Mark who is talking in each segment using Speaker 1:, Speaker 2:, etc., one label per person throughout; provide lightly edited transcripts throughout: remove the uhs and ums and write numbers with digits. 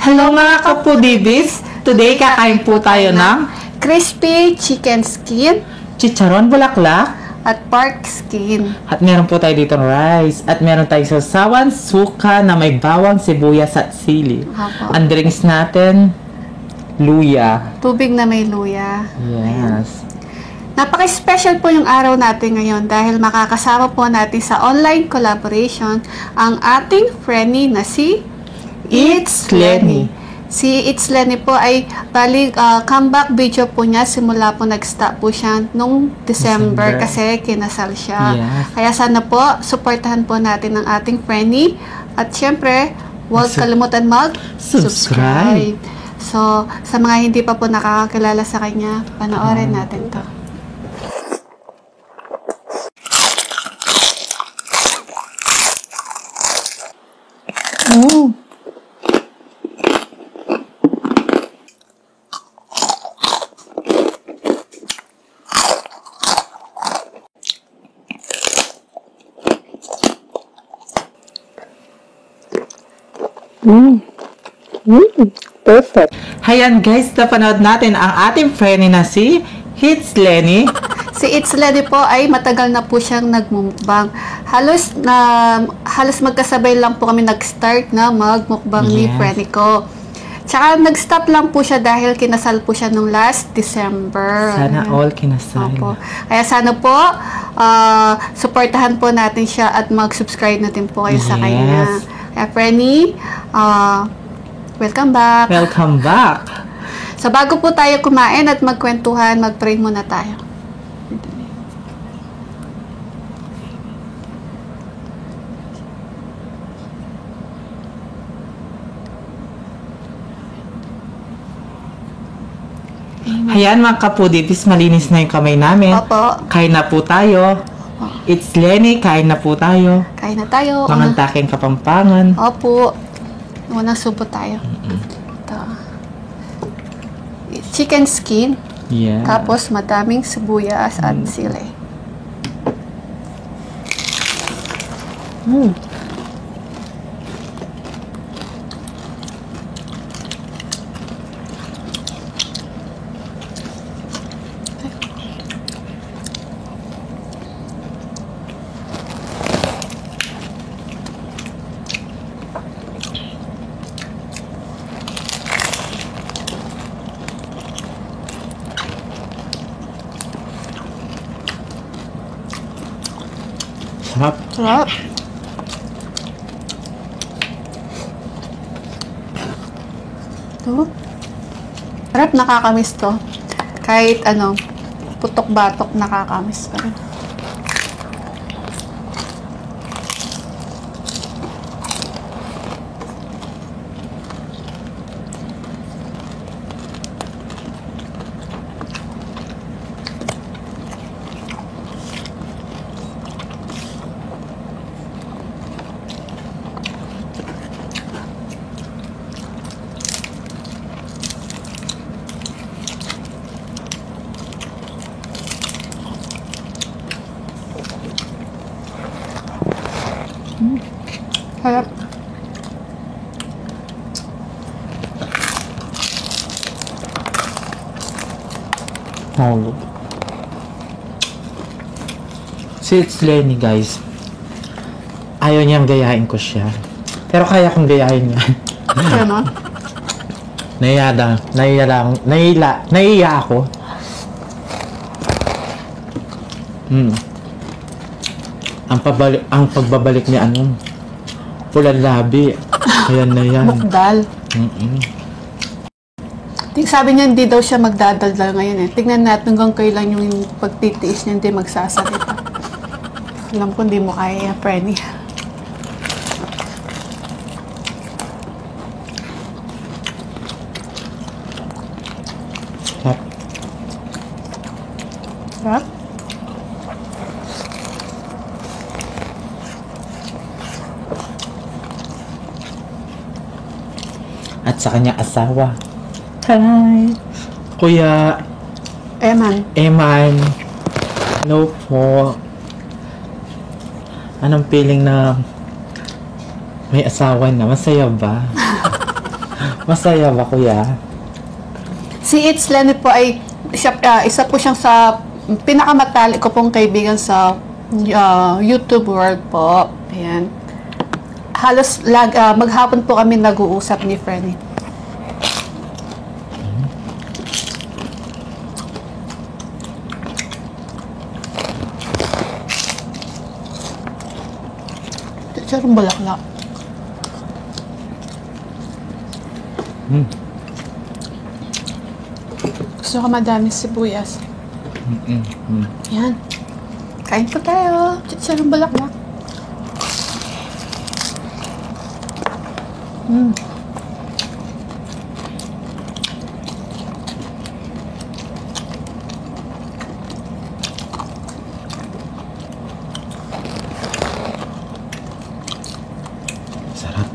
Speaker 1: Hello mga kapudibis! Today kakain po tayo ng
Speaker 2: crispy chicken skin
Speaker 1: chicharon bulaklak
Speaker 2: at pork skin.
Speaker 1: at meron po tayo dito rice at meron tayong sasawan, suka na may bawang, sibuyas at sili.
Speaker 2: Opo.
Speaker 1: Ang drinks natin, luya.
Speaker 2: Tubig na may luya.
Speaker 1: Yes.
Speaker 2: Napaka-special po yung araw natin ngayon dahil makakasama po natin sa online collaboration ang ating friendly na si
Speaker 1: It's Lenny.
Speaker 2: Si It's Lenny po ay comeback video po niya simula po nag-stop po siya nung December kasi kinasal siya.
Speaker 1: Yes.
Speaker 2: Kaya sana po supportahan po natin ang ating friendly at syempre huwag kalimutan
Speaker 1: Subscribe.
Speaker 2: So, sa mga hindi pa po nakakakilala sa kanya, panoorin natin to.
Speaker 1: Perfect. Hayan guys, napanood natin ang ating friend na si It's Lenny.
Speaker 2: Si It's Lenny po ay matagal na po siyang nagmumukbang. Halos magkasabay lang po kami nag-start na magmukbang ni
Speaker 1: Yes.
Speaker 2: Frenny ko. Tsaka nag-stop lang po siya dahil kinasal po siya nung last December.
Speaker 1: Sana all kinasal.
Speaker 2: Opo. Kaya sana po, supportahan po natin siya at mag-subscribe natin po kayo sa
Speaker 1: Yes.
Speaker 2: kanya. Kaya Frenny, welcome back.
Speaker 1: Welcome back.
Speaker 2: So bago po tayo kumain at magkwentuhan, mag-pray muna tayo.
Speaker 1: Hayan mga kapudibis, malinis na yung kamay namin.
Speaker 2: Opo.
Speaker 1: Kain na po tayo. It's Lenny, kain na po tayo.
Speaker 2: Kain na tayo.
Speaker 1: Mangantaking Kapampangan.
Speaker 2: Opo. Unang subo tayo. Ito. Chicken skin.
Speaker 1: Yeah.
Speaker 2: Tapos madaming sibuyas at sili.
Speaker 1: Sarap.
Speaker 2: Sarap. Ito. Sarap, nakakamiss to. Kahit putok-batok nakakamiss pa rin. Sarap.
Speaker 1: Oh. Si It's Lenny guys. Ayaw niyang gayahin ko siya. Pero kaya kong gayahin niya.
Speaker 2: Ano?
Speaker 1: Nahiya ako. Ang pagbabalik ni pulang labi. Ayan na yan.
Speaker 2: Mukdal. Sabi niya hindi daw siya magdadaldal ngayon eh. Tingnan natin hanggang kailan yung pagtitiis niya hindi magsasalita. Alam ko hindi mo kaya, Frenny.
Speaker 1: Sarap.
Speaker 2: Sarap?
Speaker 1: At sa kanya asawa. Hi! Kuya Eman. Hello po. Anong feeling na may asawa na? Masaya ba? Masaya ba, kuya?
Speaker 2: Si It's Lenny po ay isa po siyang sa pinakamatalik ko pong kaibigan sa YouTube world po. Ayan. Halos maghapon po kami nag-uusap ni Frenny. Charong balaklak. Gusto ko madami sibuyas. Yan. Kain po tayo. Chicharong balaklak.
Speaker 1: Sarap.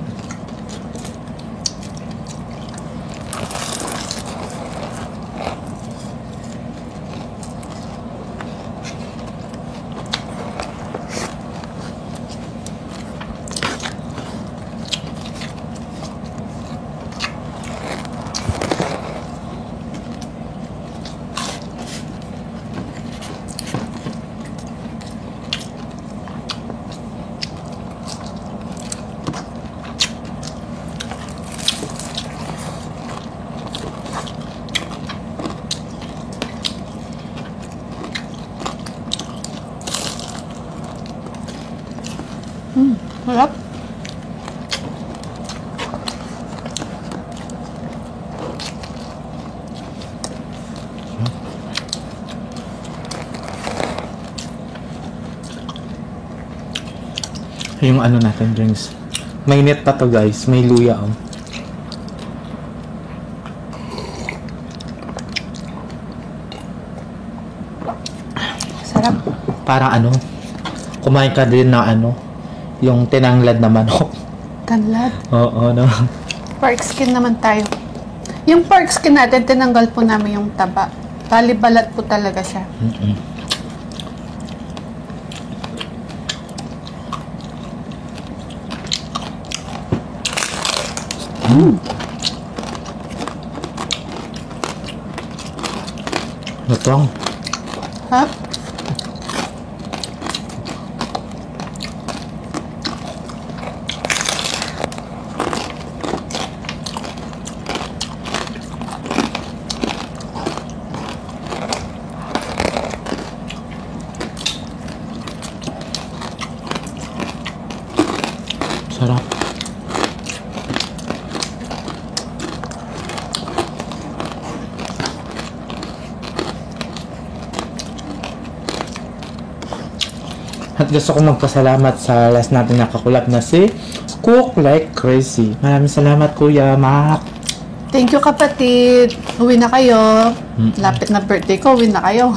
Speaker 2: Sarap.
Speaker 1: Yung ano natin, drinks. Mainit pa to, guys. May luya, oh.
Speaker 2: Sarap.
Speaker 1: Parang ano, kumain ka din na ano, yung tinanglad na manok.
Speaker 2: Tanlad.
Speaker 1: Oo, no.
Speaker 2: Pork skin naman tayo. Yung pork skin natin, tinanggal po namin yung taba. Bali balat po talaga siya.
Speaker 1: Lutong.
Speaker 2: Ha?
Speaker 1: Sarap. At gusto ko magpasalamat sa last natin nakakulap na si Cook Like Crazy. Maraming salamat, Kuya Mac.
Speaker 2: Thank you, kapatid. Uwi na kayo. Lapit na birthday ko, uwi na kayo.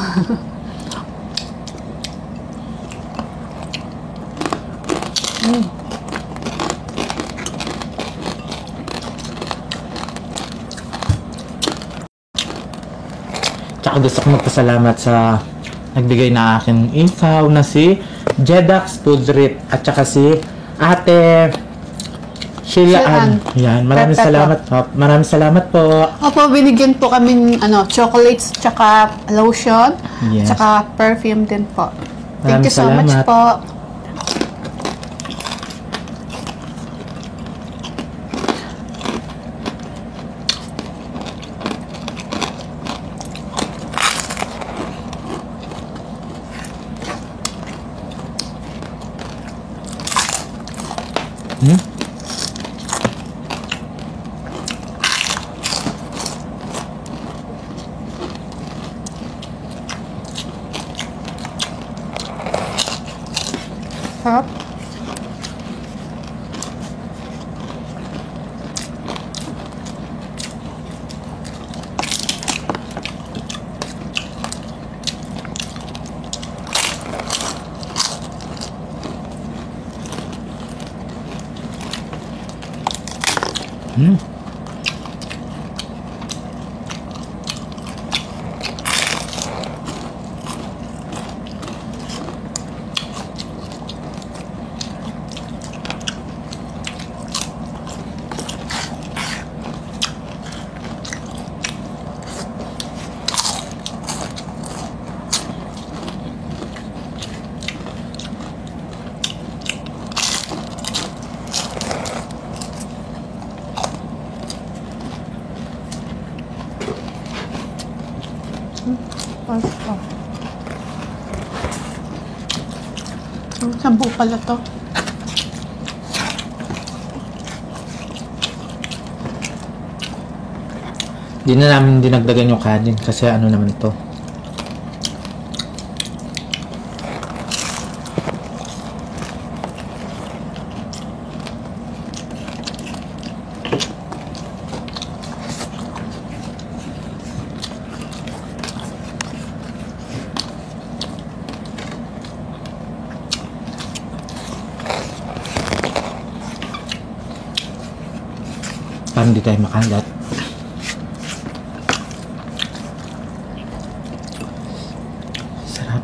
Speaker 1: Tsaka gusto ko magpasalamat sa nagbigay na akin info na si Jedax Pudrit at tsaka si Ate Sheila Ann. Yan, maraming
Speaker 2: Pepe po.
Speaker 1: salamat po. Maraming salamat po.
Speaker 2: Opo, binigyan po kami chocolates, tsaka lotion,
Speaker 1: Yes.
Speaker 2: tsaka perfume din po. Thank
Speaker 1: Maraming
Speaker 2: you so much
Speaker 1: salamat.
Speaker 2: po. Sarap. Pasta. Sambu pala to.
Speaker 1: Di na namin dinagdagan yung kanin kasi ano naman to. Parang di tayo makalat. Sarap.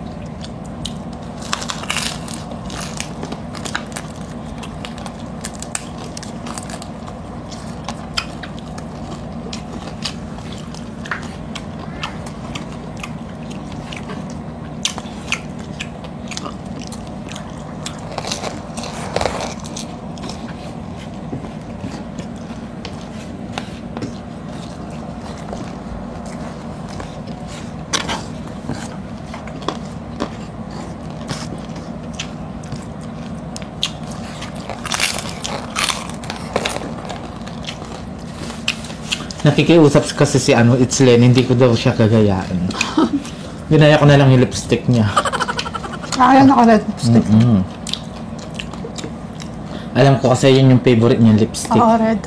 Speaker 1: Nakikiusap kasi si It's Len, hindi ko daw siya gagayaan. Ginaya ko na lang yung lipstick niya.
Speaker 2: Kaya naka-red lipstick.
Speaker 1: Alam ko kasi yun yung favorite niyang lipstick.
Speaker 2: Oo, red.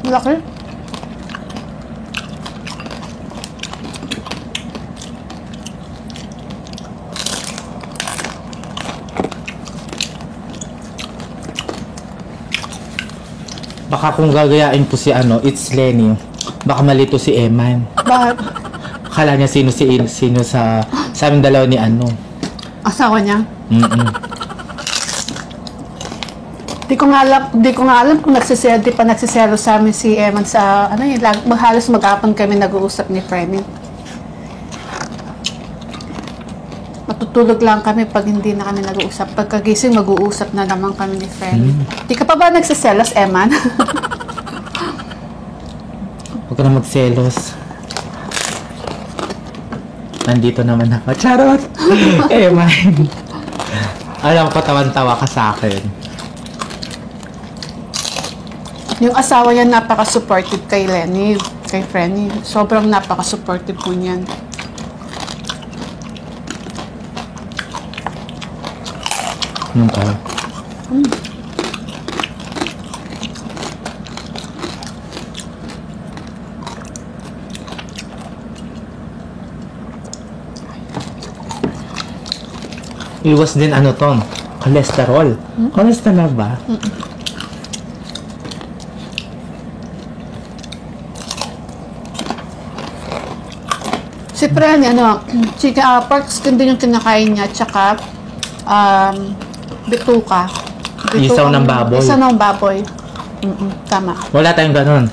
Speaker 2: Laki.
Speaker 1: Baka kung gagayain po si It's Lenny, baka malito si Eman.
Speaker 2: Bakit?
Speaker 1: Akala niya sino sa aming dalawa ni
Speaker 2: Asawa niya? Di ko nga alam kung nagsiselo sa amin si Eman sa, halos mag-apon kami nag-uusap ni Frenny. Matutulog lang kami pag hindi na kami nag-uusap. Pagkagising, mag-uusap na naman kami ni Frenny. Di ka pa ba nagsiselos, Eman?
Speaker 1: Huwag ka na magselos. Nandito naman ako. Charot! Eman. Alam ko, tawan-tawa ka sa akin.
Speaker 2: Yung asawa niya napaka-supportive kay Lenny, kay Frenny. Sobrang napaka-supportive po niyan.
Speaker 1: Nung ka? Iwas din cholesterol. Cholesterol ba?
Speaker 2: Si Frenny, pork skin din yung kinakain niya, tsaka bituka.
Speaker 1: Isaw ng baboy.
Speaker 2: Isaw ng baboy. Tama.
Speaker 1: Wala tayong ganun.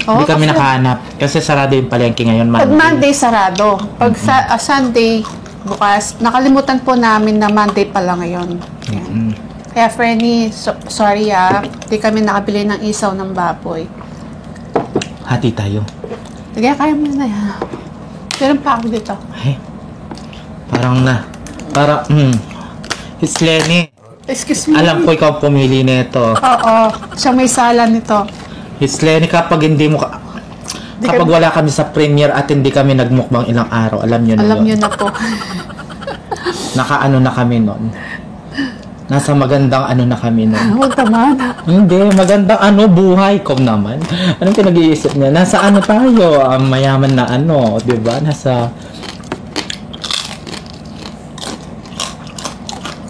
Speaker 2: Oo,
Speaker 1: Hindi kami
Speaker 2: kasi-
Speaker 1: nakahanap. Kasi sarado yung palengke ngayon,
Speaker 2: Pag Monday, sarado. Pag Sunday, bukas. Nakalimutan po namin na Monday pala ngayon. Yan. Kaya, Frenny, sorry di kami nakabili ng isaw ng baboy.
Speaker 1: Hati tayo.
Speaker 2: Sige, kaya mo na yan. Meron pa ako dito.
Speaker 1: Ay, It's Lenny.
Speaker 2: Excuse me.
Speaker 1: Alam ko ikaw pumili nito.
Speaker 2: Oo, siya may sala nito.
Speaker 1: It's Lenny, kapag hindi mo kapag wala kami sa premiere at hindi kami nagmukbang ilang araw, alam nyo na
Speaker 2: Alam niyo
Speaker 1: yun.
Speaker 2: na po.
Speaker 1: Nakaano na kami nun. Nasa magandang na kami nun.
Speaker 2: Huwag naman.
Speaker 1: Hindi, magandang buhay ko naman. Anong pinag-iisip niya? Nasa tayo? Mayaman na di ba? Nasa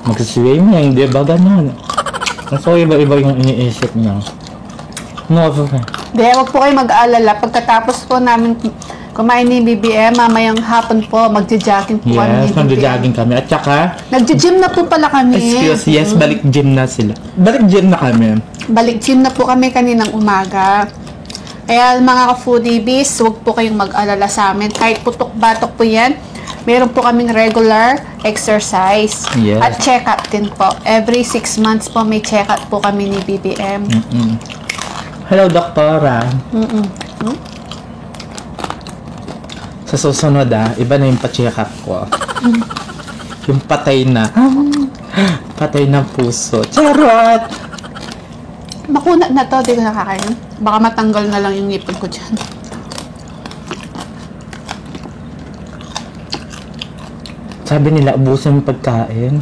Speaker 1: mag-swimming, di ba? Ganon. So, iba-iba yung iniisip niya. No, okay.
Speaker 2: Hindi, huwag po kayo mag-aalala. Pagkatapos po namin kumain ni BBM, mamayang hapon po, magja-jogging po kami ni
Speaker 1: Yes,
Speaker 2: BBM.
Speaker 1: magja-jogging kami. At saka,
Speaker 2: Nagja-gym na po pala kami.
Speaker 1: yes, balik gym na sila. Balik gym na kami.
Speaker 2: Balik gym na po kami kaninang umaga. Kaya mga ka-foodiebies, huwag po kayong mag-alala sa amin. Kahit putok-batok po yan, meron po kaming regular exercise.
Speaker 1: Yes.
Speaker 2: At check-up din po. Every 6 months po may check-up po kami ni BBM.
Speaker 1: Hello, doktora. Sa susunod iba na yung pa-check up ko. Yung patay na. Patay ng puso. Charot!
Speaker 2: Bakuna na to, di ko nakakain. Baka matanggal na lang yung ngipin ko dyan.
Speaker 1: Sabi nila, ubusan yung pagkain.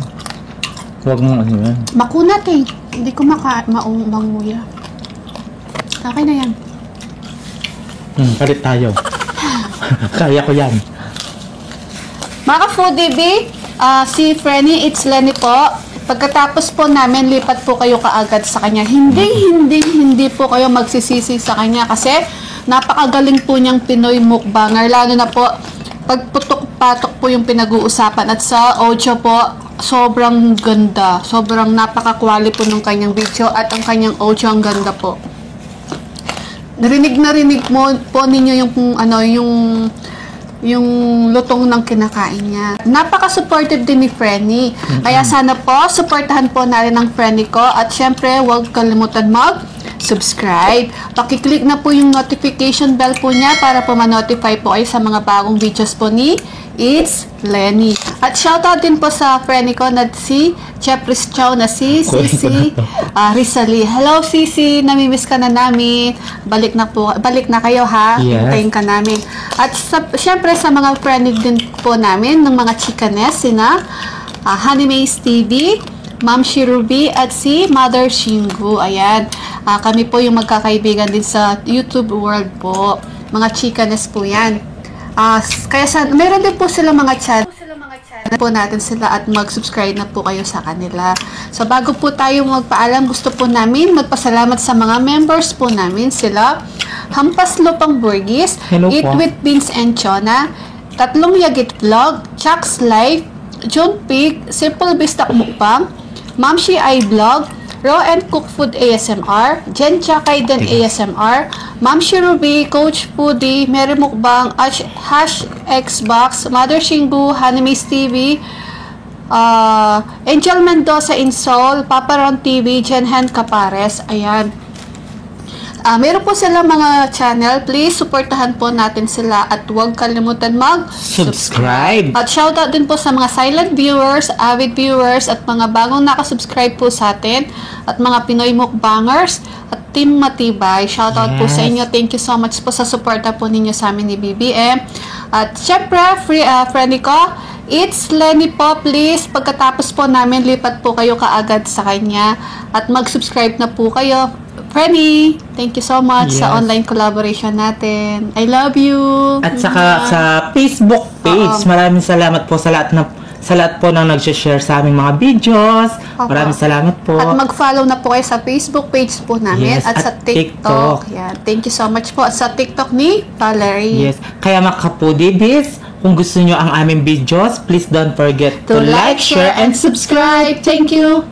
Speaker 1: Huwag mong ano yan.
Speaker 2: Makunat eh. Hindi ko manguya. Okay na yan.
Speaker 1: Palit tayo. Kaya ko yan.
Speaker 2: Mga ka-foodie B, si Frenny, it's Lenny po. Pagkatapos po namin, lipat po kayo kaagad sa kanya. Hindi po kayo magsisisi sa kanya kasi napakagaling po niyang Pinoy mukbanger. Lalo na po, pagputok-patok po yung pinag-uusapan. At sa audio po, sobrang ganda. Sobrang napaka-quality po ng kanyang video at ang kanyang audio ang ganda po. Narinig po ninyo yung lutong ng kinakain niya. Napaka-supportive din ni Frenny. Kaya sana po, supportahan po natin ang Frenny ko. At syempre, huwag kalimutan mag-subscribe. Pakiclick na po yung notification bell po niya para po ma-notify po ay sa mga bagong videos po ni It's Lenny. At shoutout din po sa Frenny ko na si Chepris Chow na si Sisi Rizali. Hello Sisi, namimiss ka na namin. Balik na kayo ha.
Speaker 1: Yes.
Speaker 2: Hintayin ka namin. At syempre sa mga Frenny din po namin ng mga chikanes sina Honey Maze TV, Ma'am Shirubi at si Mother Shingu. Ayan. Kami po yung magkakaibigan din sa YouTube world po. Mga chikanes po yan. Kaya meron din po sila mga channel po natin sila at mag-subscribe na po kayo sa kanila. So bago po tayo magpaalam, gusto po namin magpasalamat sa mga members po namin sila Hampas Lupang Burgis, Eat
Speaker 1: po.
Speaker 2: with Beans and Chona, Tatlong Yagit Vlog, Chuck's Live, John Pig, Simple Bistak Mukbang, Mamshi I Vlog, Raw and Cook Food ASMR, Jen Chakay din ASMR, Ma'am Shirubi, Coach Foodie, Mary Mukbang, Hash Xbox, Mother Shingu, Hanimis TV, Angel Mendoza in Seoul, Papa Ron TV, Jenhen Capares. Ayan. Meron po sila mga channel. Please, supportahan po natin sila at huwag kalimutan
Speaker 1: Subscribe.
Speaker 2: At shoutout din po sa mga silent viewers, avid viewers, at mga bagong nakasubscribe po sa atin, at mga Pinoy mukbangers, at Team Matibay. Shoutout po sa inyo. Thank you so much po sa suporta po ninyo sa amin ni BBM. At syempre, friendly ko, It's Lenny po, please. Pagkatapos po namin, lipat po kayo kaagad sa kanya at mag-subscribe na po kayo. Frenny, thank you so much sa online collaboration natin. I love you.
Speaker 1: At saka sa Facebook page, maraming salamat po sa lahat po na nag-share sa aming mga videos. Maraming salamat po.
Speaker 2: At mag-follow na po kayo sa Facebook page po namin
Speaker 1: Yes,
Speaker 2: at sa TikTok. Yan. Thank you so much po. At sa TikTok ni Valerie.
Speaker 1: Yes. Kaya mga kapudibis, kung gusto nyo ang aming videos, please don't forget
Speaker 2: To like, share, and subscribe. Thank you.